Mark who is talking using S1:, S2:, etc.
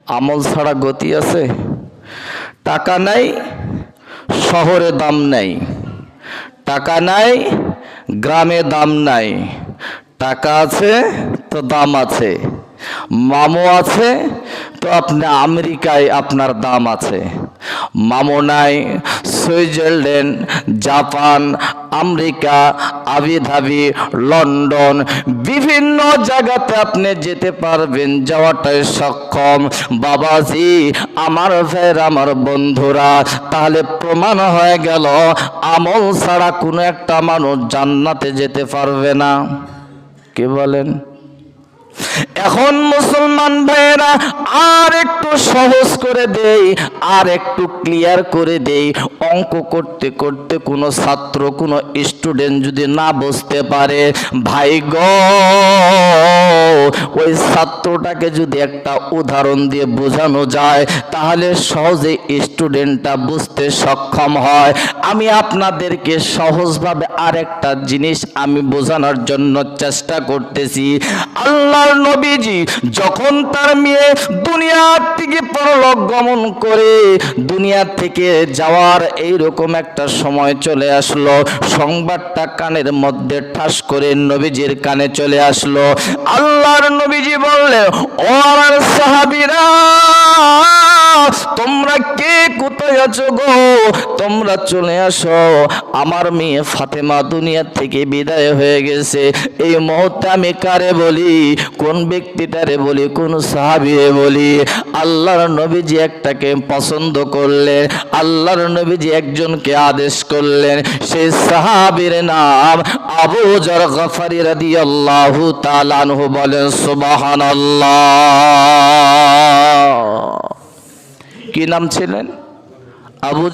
S1: আমল ছাড়া গতি আছে? টাকা নাই, শহরে দাম নাই। টাকা নাই, গ্রামে দাম নাই। টাকা আছে তো দাম আছে। মামু আছে তো আপনি আমেরিকায় আপনার দাম আছে। মামু নাই, Switzerland, Japan, America, Abu Dhabi, London, বিভিন্ন জায়গাতে আপনি যেতে পারবেন, যাওয়াটাই সক্ষম। বাবাজি, আমার ভাইয়ের, আমার বন্ধুরা, তাহলে প্রমাণ হয়ে গেল আমল ছাড়া কোনো একটা মানুষ জান্নাতে যেতে পারবে না। কি বলেন? এখন মুসলমান ভাইয়েরা আর একটু সহজ করে দেই, আর একটু ক্লিয়ার করে দেই। অঙ্ক করতে করতে কোনো ছাত্র, কোনো স্টুডেন্ট যদি না বুঝতে পারে, ভাই গো, ওই ছাত্রটাকে যদি একটা উদাহরণ দিয়ে বোঝানো যায়, তাহলে সহজে স্টুডেন্টটা বুঝতে সক্ষম হয়। আমি আপনাদেরকে সহজভাবে আর একটা জিনিস আমি বোঝানোর জন্য চেষ্টা করতেছি। আল্লাহর নবীজি যখন তার মেয়ে দুনিয়ার থেকে পরলোক গমন করে, দুনিয়া থেকে যাওয়ার এইরকম একটা সময় চলে আসলো, সংবাদটা কানের মধ্যে ঠাস করে নবীজির কানে চলে আসলো। আল্লাহর নবীজি বললেন, ও আমার সাহাবীরা, তোমরা কে কোথায় আছো গো? তোমরা চলে আসো, আমার মেয়ে ফাতেমা দুনিয়া থেকে বিদায় হয়ে গেছে। এই মুহূর্তে আমি কারে বলি? কোন ব্যক্তিটারে বলি? কোন সাহাবীরে বলি? আল্লাহর নবীজি একটাকে পছন্দ করলেন, আল্লাহর নবীজি একজনকে আদেশ করলেন। সেই সাহাবীর নাম আবু যর গফারি রাদিয়াল্লাহু তাআলা আনহু। বলেন সুবহানাল্লাহ। কি নাম ছিলেন? আবু